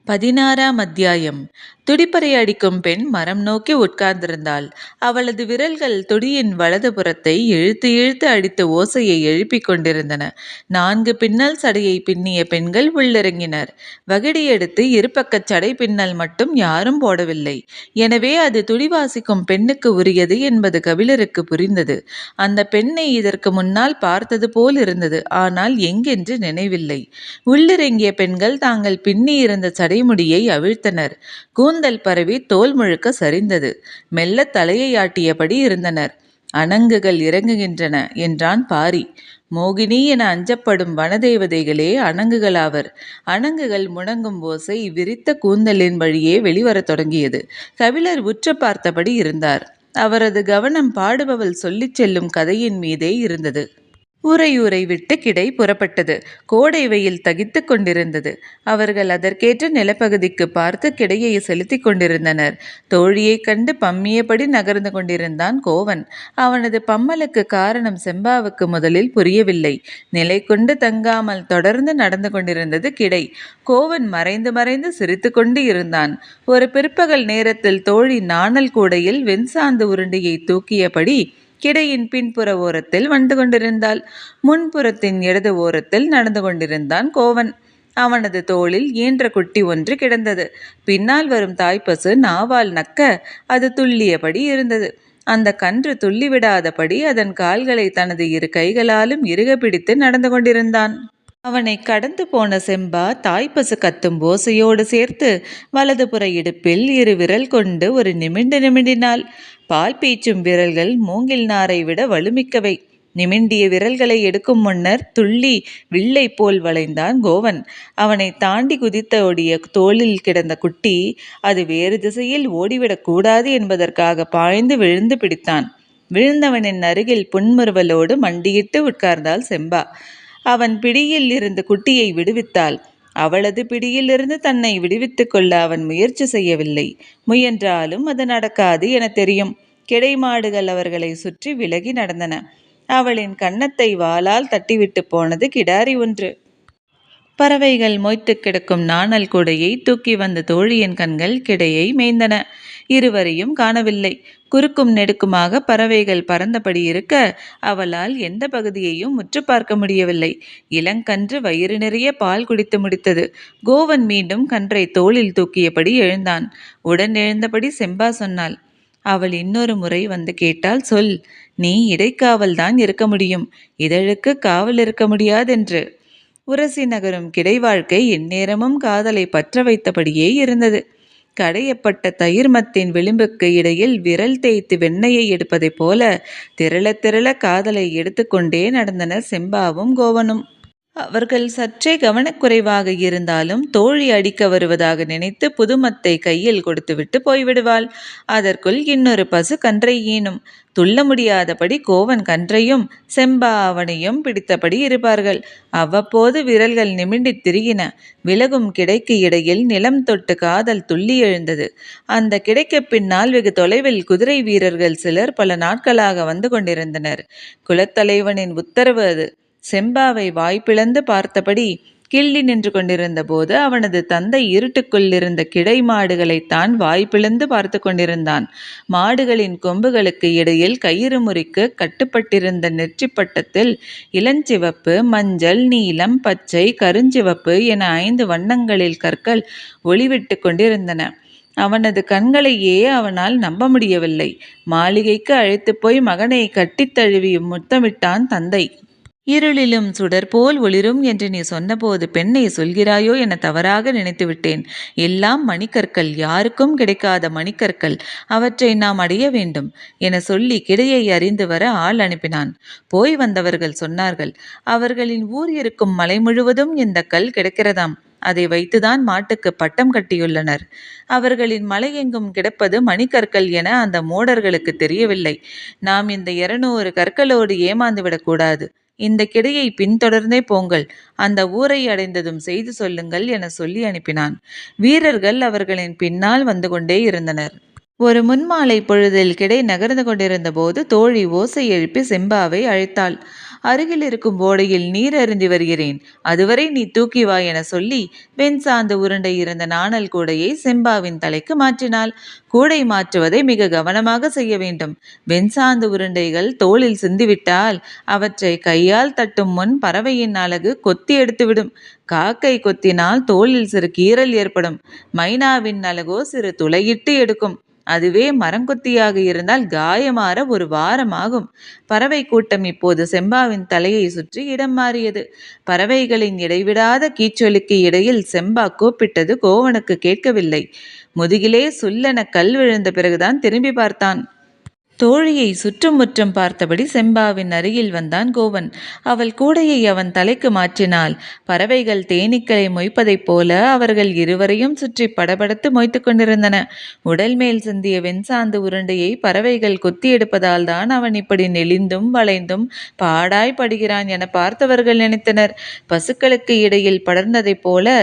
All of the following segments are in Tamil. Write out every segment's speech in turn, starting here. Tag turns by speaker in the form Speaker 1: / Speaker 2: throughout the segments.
Speaker 1: 16ஆம் அத்தியாயம். துடிப்பறை அடிக்கும் பெண் மரம் நோக்கி உட்கார்ந்திருந்தாள். அவளது விரல்கள் துடியின் வலது புறத்தை இழுத்து இழுத்து அடித்த ஓசையை எழுப்பிக் கொண்டிருந்தன. 4 பின்னல் சடையை பின்னிய பெண்கள் உள்ளிறங்கினர். வகிடி எடுத்து இருபக்கச் சடை பின்னல் மட்டும் யாரும் போடவில்லை. எனவே அது துடி வாசிக்கும் பெண்ணுக்கு உரியது என்பது கபிலருக்கு புரிந்தது. அந்த பெண்ணை இதற்கு முன்னால் பார்த்தது போல் இருந்தது. ஆனால் எங்கென்று நினைவில்லை. உள்ளிறங்கிய பெண்கள் தாங்கள் பின்னி இருந்த சடைமுடியை அவிழ்த்தனர். கூந்தல் பரவி தோல் முழுக்க சரிந்தது. மெல்ல தலையை ஆட்டியபடி இருந்தனர். அணங்குகள் இறங்குகின்றன என்றான் பாரி. மோகினி என அஞ்சப்படும் வனதேவதைகளே அணங்குகளாவர். அணங்குகள் முழங்கும் ஓசை விரித்த கூந்தலின் வழியே வெளிவரத் தொடங்கியது. கபிலர் உற்று பார்த்தபடி இருந்தார். அவரது கவனம் பாடுபவள் சொல்லிச் செல்லும் கதையின் மீதே இருந்தது. ஊரை விட்டு கிடை புறப்பட்டது. கோடை வெயில் தகித்து கொண்டிருந்தது. அவர்கள் அதற்கேற்ற நிலப்பகுதிக்கு பார்த்து கிடையை செலுத்தி கொண்டிருந்தனர். தோழியை கண்டு பம்மியபடி நகர்ந்து கொண்டிருந்தான் கோவன். அவனது பம்மலுக்கு காரணம் செம்பாவுக்கு முதலில் புரியவில்லை. நிலை கொண்டு தங்காமல் தொடர்ந்து நடந்து கொண்டிருந்தது கிடை. கோவன் மறைந்து மறைந்து சிரித்து கொண்டு இருந்தான். ஒரு பிற்பகல் நேரத்தில் தோழி நாணல் கூடையில் வெண்சாந்து உருண்டையை தூக்கியபடி கிடையின் பின்புற ஓரத்தில் வந்து கொண்டிருந்தாள். முன்புறத்தின் இடது ஓரத்தில் நடந்து கொண்டிருந்தான் கோவன். அவனது தோளில் ஈன்ற குட்டி ஒன்று கிடந்தது. பின்னால் வரும் தாய்ப்பசு நாவால் நக்க அது துள்ளியபடி இருந்தது. அந்த கன்று துள்ளிவிடாதபடி அதன் கால்களை தனது 2 கைகளாலும் இறுக பிடித்து நடந்து கொண்டிருந்தான். அவனை கடந்து போன செம்பா தாய்ப்பசு கத்தும் ஓசையோடு சேர்த்து வலதுபுற இடுப்பில் 2 விரல் கொண்டு ஒரு நிமிண்டினாள். பால் பீச்சும் விரல்கள் மூங்கில் நாரை விட வலுமிக்கவை. நிமிண்டிய விரல்களை எடுக்கும் முன்னர் துள்ளி வில்லை போல் வளைந்தான் கோவன். அவனை தாண்டி குதித்த ஓடிய தோளில் கிடந்த குட்டி அது வேறு திசையில் ஓடிவிடக்கூடாது என்பதற்காக பாய்ந்து விழுந்து பிடித்தான். விழுந்தவனின் அருகில் புன்முறுவலோடு மண்டியிட்டு உட்கார்ந்தாள் செம்பா. அவன் பிடியில் இருந்து குட்டியை விடுவித்தாள். அவளது பிடியிலிருந்து தன்னை விடுவித்து கொள்ள அவன் முயற்சி செய்யவில்லை. முயன்றாலும் அது நடக்காது என தெரியும். கிடைமாடுகள் அவர்களை சுற்றி விலகி நடந்தன. அவளின் கன்னத்தை வாளால் தட்டிவிட்டு போனது கிடாரி ஒன்று. பறவைகள் மொய்த்து கிடக்கும் நாணல் கூடையை தூக்கி வந்த தோழியின் கண்கள் கிடையை மேய்ந்தன. இருவரையும் காணவில்லை. குறுக்கும் நெடுக்குமாக பறவைகள் பறந்தபடி இருக்க அவளால் எந்த பகுதியையும் முற்று பார்க்க முடியவில்லை. இளங்கன்று வயிறு நிறைய பால் குடித்து முடித்தது. கோவன் மீண்டும் கன்றை தோளில் தூக்கியபடி எழுந்தான். உடன் எழுந்தபடி செம்பா சொன்னாள், அவள் இன்னொரு முறை வந்து கேட்டால் சொல், நீ இடைக்காவல் தான் இருக்க முடியும், இதழுக்கு காவல் இருக்க முடியாதென்று. உரசி நகரும் கிடை வாழ்க்கை எந்நேரமும் காதலை பற்ற வைத்தபடியே இருந்தது. கடையப்பட்ட தயிர்மத்தின் விளிம்புக்கு இடையில் விரல் தேய்த்து வெண்ணெயை எடுப்பதைப் போல திரள திரள காதலை எடுத்துக்கொண்டே நடந்தனர் செம்பாவும் கோவனும். அவர்கள் சற்றே கவனக்குறைவாக இருந்தாலும் தோழி அடிக்க வருவதாக நினைத்து புதுமத்தை கையில் கொடுத்துவிட்டு போய்விடுவாள். அதற்குள் இன்னொரு பசு கன்றை ஈனும். துள்ள முடியாதபடி கோவன் கன்றையும் செம்பா அவனையும் பிடித்தபடி இருப்பார்கள். அவ்வப்போது விரல்கள் நிமிண்டி திரிகின. விலகும் கிடைக்கு இடையில் நிலம் தொட்டு காதல் துள்ளி எழுந்தது. அந்த கிடைக்கு பின்னால் வெகு தொலைவில் குதிரை வீரர்கள் சிலர் பல நாட்களாக வந்து கொண்டிருந்தனர். குலத்தலைவனின் உத்தரவு அது. செம்பாவை வாய்ப்பிழந்து பார்த்தபடி கிள்ளி நின்று கொண்டிருந்த போது அவனது தந்தை இருட்டுக்குள் இருந்த கிடை மாடுகளைத்தான் வாய்ப்பிழந்து பார்த்து கொண்டிருந்தான். மாடுகளின் கொம்புகளுக்கு இடையில் கயிறு முறிக்கு கட்டுப்பட்டிருந்த நெற்றிப்பட்டத்தில் இளஞ்சிவப்பு, மஞ்சள், நீலம், பச்சை, கருஞ்சிவப்பு என 5 வண்ணங்களில் கற்கள் ஒளிவிட்டு கொண்டிருந்தன. அவனது கண்களையே அவனால் நம்ப முடியவில்லை. மாளிகைக்கு அழைத்து போய் மகனை கட்டித் தழுவி முத்தமிட்டான் தந்தை. இருளிலும் சுடர் போல் ஒளிரும் என்று நீ சொன்னபோது பெண்ணை சொல்கிறாயோ என தவறாக நினைத்துவிட்டேன். எல்லாம் மணிக்கற்கள், யாருக்கும் கிடைக்காத மணிக்கற்கள். அவற்றை நாம் அடைய வேண்டும் என சொல்லி கிடையை அறிந்து வர ஆள் அனுப்பினான். போய் வந்தவர்கள் சொன்னார்கள், அவர்களின் ஊர் இருக்கும் மலை முழுவதும் இந்த கல் கிடைக்கிறதாம். அதை வைத்துதான் மாட்டுக்கு பட்டம் கட்டியுள்ளனர். அவர்களின் மலை எங்கும் கிடப்பது மணிக்கற்கள் என அந்த மூடர்களுக்கு தெரியவில்லை. நாம் இந்த 200 கற்களோடு ஏமாந்து விடக்கூடாது. இந்த கிடையை பின்தொடர்ந்தே போங்கள். அந்த ஊரை அடைந்ததும் செய்து சொல்லுங்கள் என சொல்லி அனுப்பினான். வீரர்கள் அவர்களின் பின்னால் வந்து கொண்டே இருந்தனர். ஒரு முன்மாலை பொழுதில் கிடை நகர்ந்து கொண்டிருந்த போது தோழி ஓசை எழுப்பி செம்பாவை அழைத்தாள். அருகில் இருக்கும் ஓடையில் நீர் அருந்தி வருகிறேன். அதுவரை நீ தூக்கி வா என சொல்லி வெண் சாந்து உருண்டை இருந்த நாணல் கூடையை செம்பாவின் தலைக்கு மாற்றினாள். கூடை மாற்றுவதை மிக கவனமாக செய்ய வேண்டும். வெண்சாந்து உருண்டைகள் தோளில் சிந்திவிட்டால் அவற்றை கையால் தட்டும் முன் பறவையின் அலகு கொத்தி எடுத்துவிடும். காக்கை கொத்தினால் தோளில் சிறு கீறல் ஏற்படும். மைனாவின் அலகோ சிறு துளையிட்டு எடுக்கும். அதுவே மரங்கொத்தியாக இருந்தால் காயமாற ஒரு வாரம் ஆகும். பறவை கூட்டம் இப்போது செம்பாவின் தலையை சுற்றி இடம் மாறியது. பறவைகளின் இடைவிடாத கீச்சொலிக்கு இடையில் செம்பா கூப்பிட்டது கோவனுக்கு கேட்கவில்லை. முதுகிலே சுல்லென கல் விழுந்த பிறகுதான் திரும்பி பார்த்தான். தோழியை சுற்றும் முற்றும் பார்த்தபடி செம்பாவின் அருகில் வந்தான் கோவன். அவள் கூடையை அவன் தலைக்கு மாற்றினாள். பறவைகள் தேனீக்களை மொய்ப்பதைப் போல அவர்கள் இருவரையும் சுற்றி படபடத்து மொய்த்து கொண்டிருந்தன. உடல் மேல் சிந்திய வெண்சாந்து உருண்டையை பறவைகள் கொத்தி எடுப்பதால் தான் அவன் இப்படி நெளிந்தும் வளைந்தும் பாடாய் படுகிறான் என பார்த்தவர்கள் நினைத்தனர். பசுக்களுக்கு இடையில் படர்ந்ததைப் போல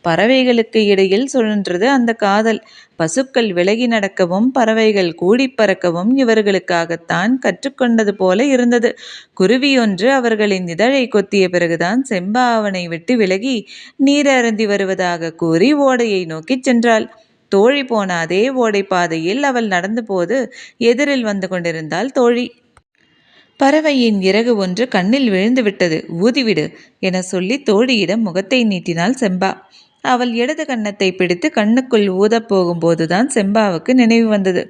Speaker 1: பறவைகளுக்கு இடையில் சுழன்றது அந்த காதல். பசுக்கள் விலகி நடக்கவும் பறவைகள் கூடி பறக்கவும் இவர்களுக்காகத்தான் கற்றுக்கொண்டது போல இருந்தது. குருவி ஒன்று அவர்களின் இதழை கொத்திய பிறகுதான் செம்பா அவனை விட்டு விலகி நீர் அருந்தி வருவதாக கூறி ஓடையை நோக்கி சென்றாள். தோழி போன அதே ஓடை பாதையில் அவள் நடந்தபோது எதிரில் வந்து கொண்டிருந்தாள் தோழி. பறவையின் இறகு ஒன்று கண்ணில் விழுந்து விட்டது, ஊதிவிடு என சொல்லி தோழியிடம் முகத்தை நீட்டினாள் செம்பா. அவள் இடது கன்னத்தை பிடித்து கண்ணுக்குள் ஊதப் போகும்போதுதான் செம்பாவுக்கு நினைவு வந்தது.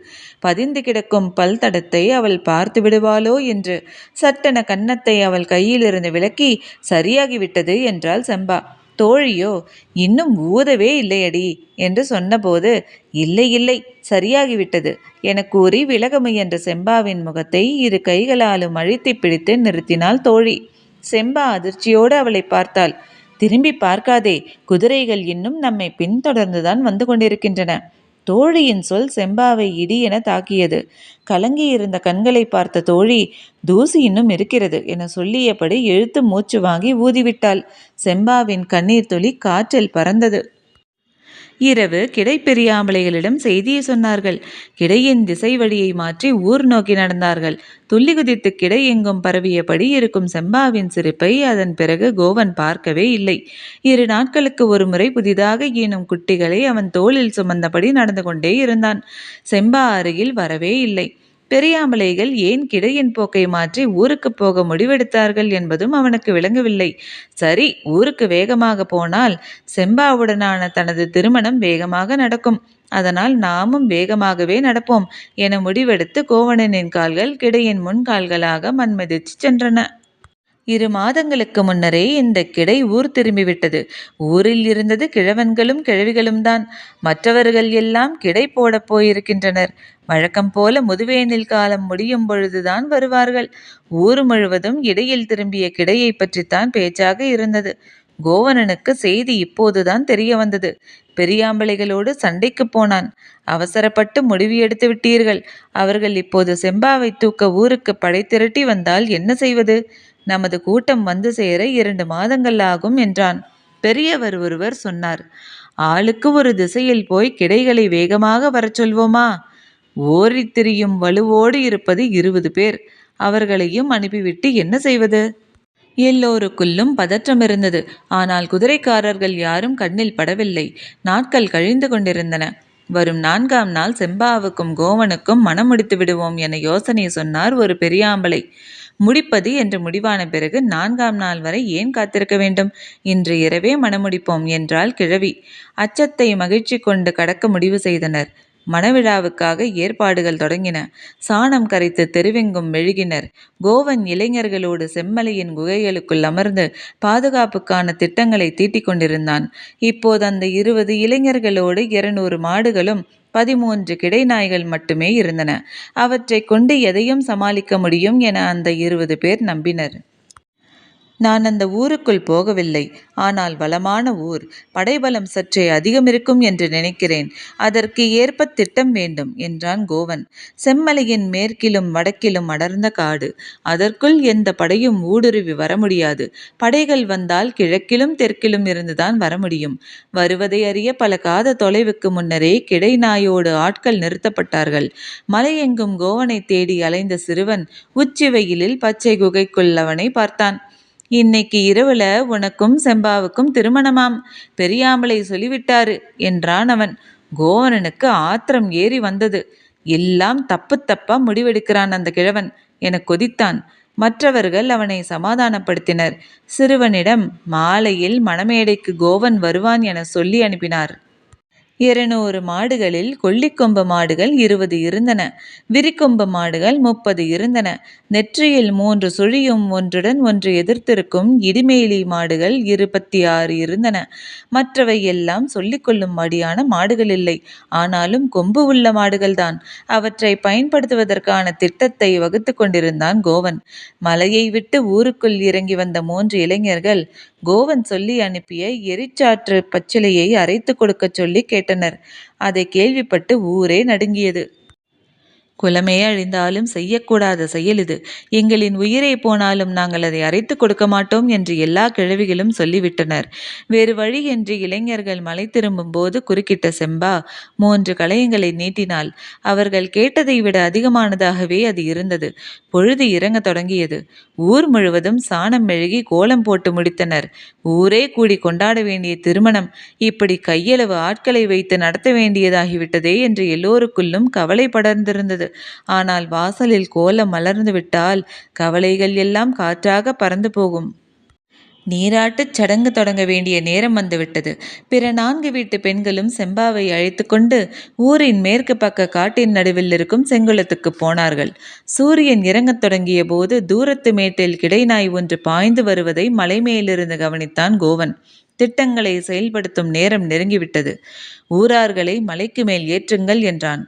Speaker 1: பதிந்து கிடக்கும் பல் தடத்தை அவள் பார்த்து விடுவாளோ என்று. சட்டென கன்னத்தை அவள் கையிலிருந்து விலக்கி சரியாகிவிட்டது என்றாள் செம்பா. தோழியோ இன்னும் ஊதவே இல்லையடி என்று சொன்னபோது இல்லை இல்லை சரியாகிவிட்டது என கூறி விலக முயன்ற செம்பாவின் முகத்தை இரு கைகளாலும் அழுத்தி பிடித்து நிறுத்தினாள் தோழி. செம்பா அதிர்ச்சியோடு அவளை பார்த்தாள். திரும்பி பார்க்காதே, குதிரைகள் இன்னும் நம்மை பின்தொடர்ந்துதான் வந்து கொண்டிருக்கின்றன. தோழியின் சொல் செம்பாவை இடி என தாக்கியது. கலங்கியிருந்த கண்களை பார்த்த தோழி தூசி இன்னும் இருக்கிறது என சொல்லியபடி இழுத்து மூச்சு வாங்கி ஊதிவிட்டாள். செம்பாவின் கண்ணீர் துளி காற்றில் பறந்தது. இரவு கிடை பெரியாம்பளைகளிடம் செய்தியை சொன்னார்கள். கிடையின் திசை வழியை மாற்றி ஊர் நோக்கி நடந்தார்கள். துள்ளி குதித்து கிடை எங்கும் பரவியபடி இருக்கும் செம்பாவின் சிரிப்பை அதன் பிறகு கோவன் பார்க்கவே இல்லை. 2 நாட்களுக்கு ஒரு முறை புதிதாக ஈனும் குட்டிகளை அவன் தோளில் சுமந்தபடி நடந்து கொண்டே இருந்தான். செம்பா அருகில் வரவே இல்லை. பெரியாம்பளைகள் ஏன் கிடையின் போக்கை மாற்றி ஊருக்கு போக முடிவெடுத்தார்கள் என்பதும் அவனுக்கு விளங்கவில்லை. சரி, ஊருக்கு வேகமாக போனால் செம்பாவுடனான தனது திருமணம் வேகமாக நடக்கும். அதனால் நாமும் வேகமாகவே நடப்போம் என முடிவெடுத்து கோவணனின் கால்கள் கிடையின் முன்கால்களாக மண்மிதிச்சு சென்றன. 2 மாதங்களுக்கு முன்னரே இந்த கிடை ஊர் திரும்பிவிட்டது. ஊரில் இருந்தது கிழவன்களும் கிழவிகளும் தான். மற்றவர்கள் எல்லாம் கிடை போடப் போயிருக்கின்றனர். வழக்கம் போல முதுவேனில் காலம் முடியும் பொழுதுதான் வருவார்கள். ஊர் முழுவதும் இடையில் திரும்பிய கிடையை பற்றித்தான் பேச்சாக இருந்தது. கோவணனுக்கு செய்தி இப்போதுதான் தெரிய வந்தது. பெரியாம்பளைகளோடு சண்டைக்கு போனான். அவசரப்பட்டு முடிவு எடுத்து விட்டீர்கள். அவர்கள் இப்போது செம்பாவை தூக்க ஊருக்கு படை திரட்டி வந்தால் என்ன செய்வது? நமது கூட்டம் வந்து சேர 2 மாதங்கள் ஆகும் என்றான். பெரியவர் ஒருவர் சொன்னார். ஆளுக்கு ஒரு திசையில் போய் கிடைகளை வேகமாக வரச் சொல்வோமா? ஓரித் திரியும் வலுவோடு இருப்பது 20 பேர். அவர்களையும் அனுப்பிவிட்டு என்ன செய்வது? எல்லோருக்குள்ளும் பதற்றம் இருந்தது. ஆனால் குதிரைக்காரர்கள் யாரும் கண்ணில் படவில்லை. நாட்கள் கழிந்து கொண்டிருந்தன. வரும் 4ஆம் நாள் செம்பாவுக்கும் கோவனுக்கும் மனம் முடித்து விடுவோம் என யோசனை சொன்னார் ஒரு பெரியாம்பளை. முடிப்பது என்று முடிவான பிறகு 4ஆம் நாள் வரை ஏன் காத்திருக்க வேண்டும்? இன்று இரவே மணமுடிப்போம் என்றாள் கிழவி. அச்சத்தை மகிழ்ச்சி கொண்டு கடக்க முடிவு செய்தனர். மணவிழாவுக்காக ஏற்பாடுகள் தொடங்கின. சாணம் கரைத்து தெருவெங்கும் மெழுகினர். கோவன் இளைஞர்களோடு செம்மலையின் குகைகளுக்குள் அமர்ந்து பாதுகாப்புக்கான திட்டங்களை தீட்டிக் கொண்டிருந்தான். இப்போது அந்த 20 இளைஞர்களோடு 200 மாடுகளும் 13 கிடை நாய்கள் மட்டுமே இருந்தன. அவற்றை கொண்டு எதையும் சமாளிக்க முடியும் என அந்த 20 பேர் நம்பினர். நான் அந்த ஊருக்குள் போகவில்லை. ஆனால் வளமான ஊர். படைபலம் சற்றே அதிகமிருக்கும் என்று நினைக்கிறேன். அதற்கு ஏற்ப திட்டம் வேண்டும் என்றான் கோவன். செம்மலையின் மேற்கிலும் வடக்கிலும் அடர்ந்த காடு. அதற்குள் எந்த படையும் ஊடுருவி வர முடியாது. படைகள் வந்தால் கிழக்கிலும் தெற்கிலும் இருந்துதான் வர முடியும். வருவதை அறிய பல காத தொலைவுக்கு முன்னரே கிடை நாயோடு ஆட்கள் நிறுத்தப்பட்டார்கள். மலையெங்கும் கோவனை தேடி அலைந்த சிறுவன் உச்சி வெயிலில் பச்சை குகைக்குள் அவனை பார்த்தான். இன்னைக்கு இரவுல உனக்கும் செம்பாவுக்கும் திருமணமாம். பெரியாம்பளை சொல்லிவிட்டாரு என்றான் அவன். கோவனனுக்கு ஆத்திரம் ஏறி வந்தது. எல்லாம் தப்பு தப்பா முடிவெடுக்கிறான் அந்த கிழவன் என கொதித்தான். மற்றவர்கள் அவனை சமாதானப்படுத்தினர். சிறுவனிடம் மாலையில் மணமேடைக்கு கோவன் வருவான் என சொல்லி அனுப்பினார். 200 மாடுகளில் கொல்லிக்கொம்பு மாடுகள் 20 இருந்தன. விரிக்கொம்பு மாடுகள் 30 இருந்தன. நெற்றியில் 3 சுழியும் ஒன்றுடன் ஒன்று எதிர்த்திருக்கும் இடிமேலி மாடுகள் 26 இருந்தன. மற்றவை எல்லாம் சொல்லிக்கொள்ளும்படியான மாடுகள் இல்லை. ஆனாலும் கொம்பு உள்ள மாடுகள்தான். அவற்றை பயன்படுத்துவதற்கான திட்டத்தை வகுத்து கொண்டிருந்தான் கோவன். மலையை விட்டு ஊருக்குள் இறங்கி வந்த 3 இளைஞர்கள் கோவன் சொல்லி அனுப்பிய எரிச்சாற்று பச்சிலையை அரைத்து கொடுக்க சொல்லி கேட்டனர். அதை கேள்விப்பட்டு ஊரே நடுங்கியது. குலமே அழிந்தாலும் செய்யக்கூடாத செயல் இது. எங்களின் உயிரை போனாலும் நாங்கள் அதை அரைத்து கொடுக்க மாட்டோம் என்று எல்லா கிழவிகளும் சொல்லிவிட்டனர். வேறு வழியின்றி இளைஞர்கள் மலை திரும்பும் போது குறுக்கிட்ட செம்பா 3 களையங்களை நீட்டினாள். அவர்கள் கேட்டதை விட அதிகமானதாகவே அது இருந்தது. பொழுது இறங்க தொடங்கியது. ஊர் முழுவதும் சாணம் மெழுகி கோலம் போட்டு முடித்தனர். ஊரே கூடி கொண்டாட வேண்டிய திருமணம் இப்படி கையளவு ஆட்களை வைத்து நடத்த வேண்டியதாகிவிட்டதே என்று எல்லோருக்குள்ளும் கவலை படர்ந்திருந்தது. ஆனால் வாசலில் கோலம் மலர்ந்து விட்டால் கவலைகள் எல்லாம் காற்றாக பறந்து போகும். நீராட்டுச் சடங்கு தொடங்க வேண்டிய நேரம் வந்துவிட்டது. பிற 4 வீட்டு பெண்களும் செம்பாவை அழைத்து கொண்டு ஊரின் மேற்கு பக்க காட்டின் நடுவில் இருக்கும் செங்குளத்துக்கு போனார்கள். சூரியன் இறங்கத் தொடங்கிய போது தூரத்து மேட்டில் கிடைநாய் ஒன்று பாய்ந்து வருவதை மலை மேலிருந்து கவனித்தான் கோவன். திட்டங்களை செயல்படுத்தும் நேரம் நெருங்கிவிட்டது. ஊரார்களை மலைக்கு மேல் ஏற்றுங்கள் என்றான்.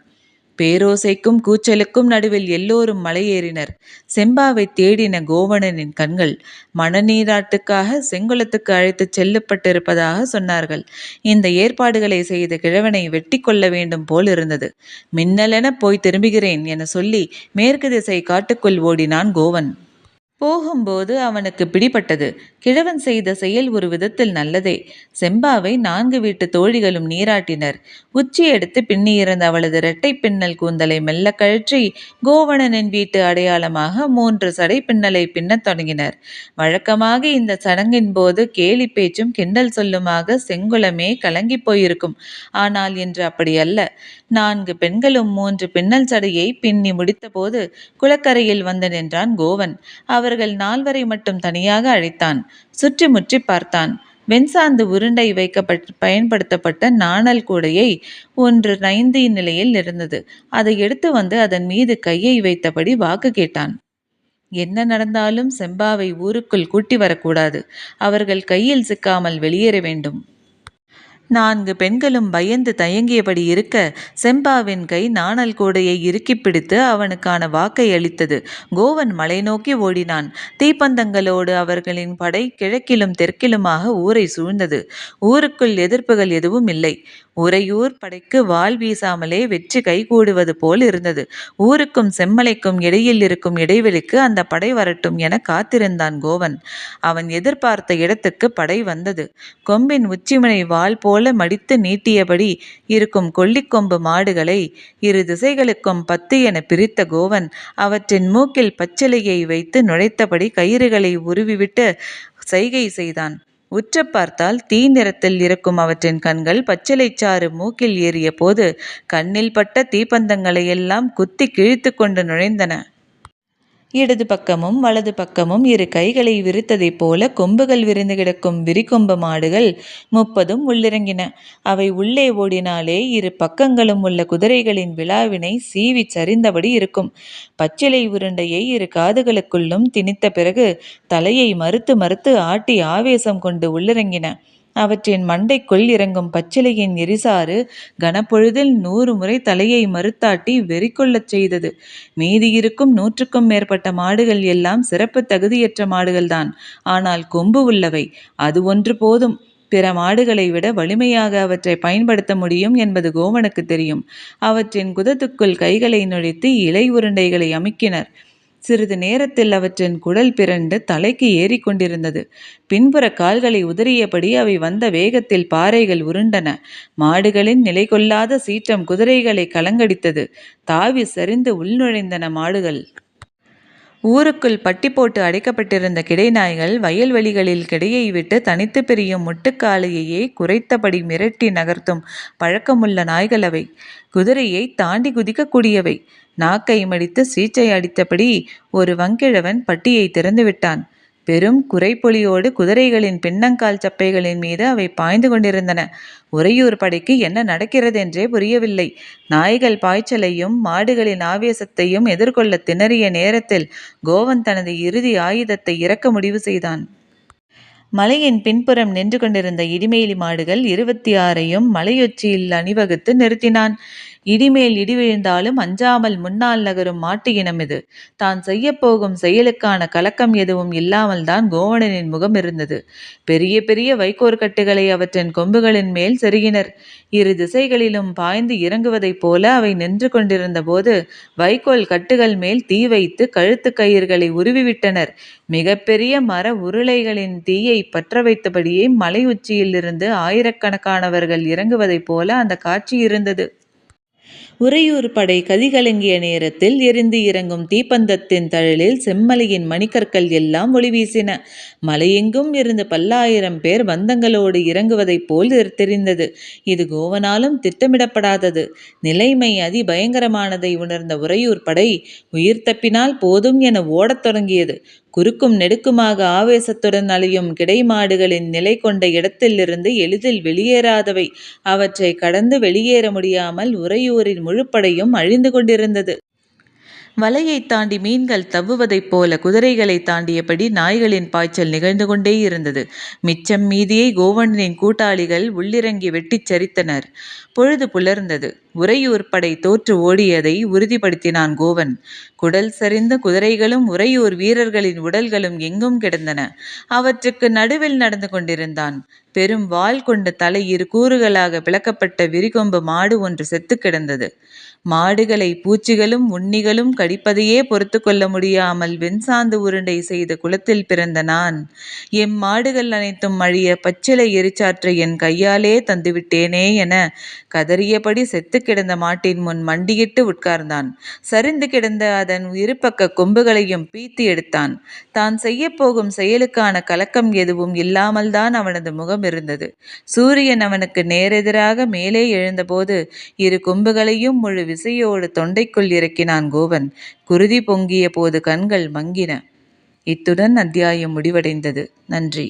Speaker 1: பேரோசைக்கும் கூச்சலுக்கும் நடுவில் எல்லோரும் மலையேறினர். செம்பாவை தேடின கோவணனின் கண்கள். மணநீராட்டுக்காக செங்குளத்துக்கு அழைத்துச் செல்லப்பட்டிருப்பதாக சொன்னார்கள். இந்த ஏற்பாடுகளை செய்த கிழவனை வெட்டி கொள்ள வேண்டும் போல் இருந்தது. மின்னலென போய் திரும்புகிறேன் என சொல்லி மேற்கு திசை காட்டுக்குள் ஓடினான் கோவன். போகும்போது அவனுக்கு பிடிபட்டது. கிழவன் செய்த செயல் ஒரு விதத்தில் நல்லதே. செம்பாவை 4 வீட்டு தோழிகளும் நீராட்டினர். உச்சி எடுத்து பின்னியிருந்த அவளது இரட்டை பின்னல் கூந்தலை மெல்ல கழற்றி கோவணனின் வீட்டு அடையாளமாக 3 சடை பின்னலை பின்னத் தொடங்கினர். வழக்கமாக இந்த சடங்கின் போது கேலி பேச்சும் கிண்டல் சொல்லுமாக செங்குளமே கலங்கி போயிருக்கும். ஆனால் இன்று அப்படி அல்ல. 4 பெண்களும் 3 பின்னல் சடையை பின்னி முடித்த போது குளக்கரையில் வந்து நின்றான் கோவன். அவர்கள் 4 மட்டும் தனியாக அழைத்தான். சுற்றி முற்றி பார்த்தான். வெண்சாந்து உருண்டை வைக்கப்பட்டு பயன்படுத்தப்பட்ட நாணல் கூடையை ஒன்று நைந்து நிலையில் இருந்தது. அதை எடுத்து வந்து அதன் மீது கையை வைத்தபடி வாக்கு கேட்டான். என்ன நடந்தாலும் செம்பாவை ஊருக்குள் கூட்டி வரக்கூடாது. அவர்கள் கையில் சிக்காமல் வெளியேற வேண்டும். 4 பெண்களும் பயந்து தயங்கியபடி இருக்க செம்பாவின் கை நாணல் கூடையை இறுக்கி பிடித்து அவனுக்கான வாக்கை அளித்தது. கோவன் மலை நோக்கி ஓடினான். தீப்பந்தங்களோடு அவர்களின் படை கிழக்கிலும் தெற்கிலுமாக ஊரை சூழ்ந்தது. ஊருக்குள் எதிர்ப்புகள் எதுவும் இல்லை. உறையூர் படைக்கு வாள் வீசாமலே வெற்றி கைகூடுவது போல் இருந்தது. ஊருக்கும் செம்மலைக்கும் இடையில் இருக்கும் இடைவெளிக்கு அந்த படை வரட்டும் என காத்திருந்தான் கோவன். அவன் எதிர்பார்த்த இடத்துக்கு படை வந்தது. கொம்பின் உச்சிமுனை வாள் போல மடித்து நீட்டியபடி இருக்கும் கொல்லிக்கொம்பு மாடுகளை 2 திசைகளுக்கும் 10 என பிரித்த கோவன் அவற்றின் மூக்கில் பச்சிலையை வைத்து நுழைத்தபடி கயிறுகளை உருவிவிட்டு சைகை செய்தான். உற்று பார்த்தால் தீ நிறத்தில் இருக்கும் அவற்றின் கண்கள் பச்சிலைச்சாறு மூக்கில் ஏறிய போது கண்ணில் பட்ட தீப்பந்தங்களையெல்லாம் குத்தி கிழித்து கொண்டு நுழைந்தன. இடது பக்கமும் வலது பக்கமும் 2 கைகளை விரித்ததைப் போல கொம்புகள் விரிந்து கிடக்கும் விரிகொம்பு மாடுகள் 30ம் உள்ளிறங்கின. அவை உள்ளே ஓடினாலே 2 பக்கங்களும் உள்ள குதிரைகளின் விழாவினை சீவி சரிந்தபடி இருக்கும். பச்சிலை உருண்டையை 2 காதுகளுக்குள்ளும் திணித்த பிறகு தலையை மறுத்து மறுத்து ஆட்டி ஆவேசம் கொண்டு உள்ளிறங்கின. அவற்றின் மண்டைக்குள் இறங்கும் பச்சிலையின் எரிசாறு கனப்பொழுதில் 100 முறை தலையை மறுத்தாட்டி வெறி கொள்ளச் செய்தது. மீதியிருக்கும் 100க்கும் மேற்பட்ட மாடுகள் எல்லாம் சிறப்பு தகுதியற்ற மாடுகள்தான். ஆனால் கொம்பு உள்ளவை. அது ஒன்று போதும். பிற மாடுகளை விட வலிமையாக அவற்றை பயன்படுத்த முடியும் என்பது கோவனுக்கு தெரியும். அவற்றின் குதத்துக்குள் கைகளை நுழைத்து இலை உருண்டைகளை அமுக்கினர். சிறிது நேரத்தில் அவற்றின் குடல் பிறண்டு தலைக்கு ஏறி கொண்டிருந்தது. பின்புற கால்களை உதறியபடி அவை வந்த வேகத்தில் பாறைகள் உருண்டன. மாடுகளின் நிலை கொள்ளாத சீற்றம் குதிரைகளை கலங்கடித்தது. தாவி சரிந்து உள்நுழைந்தன மாடுகள். ஊருக்குள் பட்டி போட்டு அடைக்கப்பட்டிருந்த கிடை நாய்கள் வயல்வெளிகளில் கிடையை விட்டு தனித்து பிரியும் முட்டுக்காலையே குறைத்தபடி மிரட்டி நகர்த்தும் பழக்கமுள்ள நாய்கள் அவை. குதிரையை தாண்டி குதிக்கக்கூடியவை. நாக்கை மடித்து சீச்சை அடித்தபடி ஒரு வங்கிழவன் பட்டியை திறந்துவிட்டான். பெரும் குறைப்பொலியோடு குதிரைகளின் பின்னங்கால் சப்பைகளின் மீது அவை பாய்ந்து கொண்டிருந்தன. உறையூர் படைக்கு என்ன நடக்கிறது என்றே புரியவில்லை. நாய்கள் பாய்ச்சலையும் மாடுகளின் ஆவேசத்தையும் எதிர்கொள்ள திணறிய நேரத்தில் கோவன் தனது இறுதி ஆயுதத்தை இறக்க முடிவு செய்தான். மலையின் பின்புறம் நின்று கொண்டிருந்த இடிமேலி மாடுகள் 26ஐயும் மலையொச்சியில் அணிவகுத்து நிறுத்தினான். இடிமேல் இடி விழுந்தாலும் அஞ்சாமல் முன்னால் நகரும் மாட்டு இனம் இது. தான் செய்யப்போகும் செயலுக்கான கலக்கம் எதுவும் இல்லாமல் தான் கோவணனின் முகம் இருந்தது. பெரிய பெரிய வைக்கோற் கட்டுகளை அவற்றின் கொம்புகளின் மேல் செருகினர். இரு திசைகளிலும் பாய்ந்து இறங்குவதைப் போல அவை நின்று கொண்டிருந்த போது வைக்கோல் கட்டுகள் மேல் தீ வைத்து கழுத்து கயிறுகளை உருவிவிட்டனர். மிகப்பெரிய மர உருளைகளின் தீயை பற்ற வைத்தபடியே மலை உச்சியிலிருந்து ஆயிரக்கணக்கானவர்கள் இறங்குவதைப் போல அந்த காட்சி இருந்தது. உறையூர் படை கதிகலங்கிய நேரத்தில் எரிந்து இறங்கும் தீப்பந்தத்தின் தழலில் செம்மலையின் மணிக்கற்கள் எல்லாம் ஒளி வீசின. மலையெங்கும் இருந்து பல்லாயிரம் பேர் பந்தங்களோடு இறங்குவதைப் போல் தெரிந்தது. இது கோவனாலும் திட்டமிடப்படாதது. நிலைமை அதிபயங்கரமானதை உணர்ந்த உறையூர் படை உயிர் தப்பினால் போதும் என ஓடத் தொடங்கியது. குறுக்கும் நெடுக்குமாக ஆவேசத்துடன் அலையும் கிடைமாடுகளின் நிலை கொண்ட இடத்திலிருந்து எளிதில் வெளியேறாதவை. அவற்றை கடந்து வெளியேற முடியாமல் உறையூரின் முழுப்படையும் அழிந்து கொண்டிருந்தது. வலையை தாண்டி மீன்கள் தவ்வுவதைப் போல குதிரைகளை தாண்டியபடி நாய்களின் பாய்ச்சல் நிகழ்ந்து கொண்டே இருந்தது. மிச்சம் மீதியை கோவணனின் கூட்டாளிகள் உள்ளிறங்கி வெட்டிச் சரித்தனர். பொழுது புலர்ந்தது. உறையூர் படை தோற்று ஓடியதை உறுதிப்படுத்தினான் கோவன். குடல் சரிந்த குதிரைகளும் உறையூர் வீரர்களின் உடல்களும் எங்கும் கிடந்தன. அவற்றுக்கு நடுவில் நடந்து கொண்டிருந்தான். பெரும் வாள் கொண்டு தலை 2 கூறுகளாக பிளக்கப்பட்ட விரிகொம்பு மாடு ஒன்று செத்து கிடந்தது. மாடுகளை பூச்சிகளும் உண்ணிகளும் கடிப்பதையே பொறுத்து கொள்ள முடியாமல் வெண்சாந்து உருண்டை செய்த குலத்தில் பிறந்த நான் எம் மாடுகள் அனைத்தும் அழிய பச்சிலை எரிச்சாற்றை என் கையாலே தந்துவிட்டேனே என கதறியபடி செத்து கிடந்த மாட்டின் முன் மண்டியிட்டு உட்கார்ந்தான். சரிந்து கிடந்த அதன் இருபக்க கொம்புகளையும் பீத்து எடுத்தான். தான் செய்யப்போகும் செயலுக்கான கலக்கம் எதுவும் இல்லாமல் தான் அவனது முகம் இருந்தது. சூரியன் அவனுக்கு நேரெதிராக மேலே எழுந்தபோது 2 கொம்புகளையும் முழு விசையோடு தொண்டைக்குள் இறக்கினான் கோவன். குருதி பொங்கிய போது கண்கள் மங்கின. இத்துடன் அத்தியாயம் முடிவடைந்தது. நன்றி.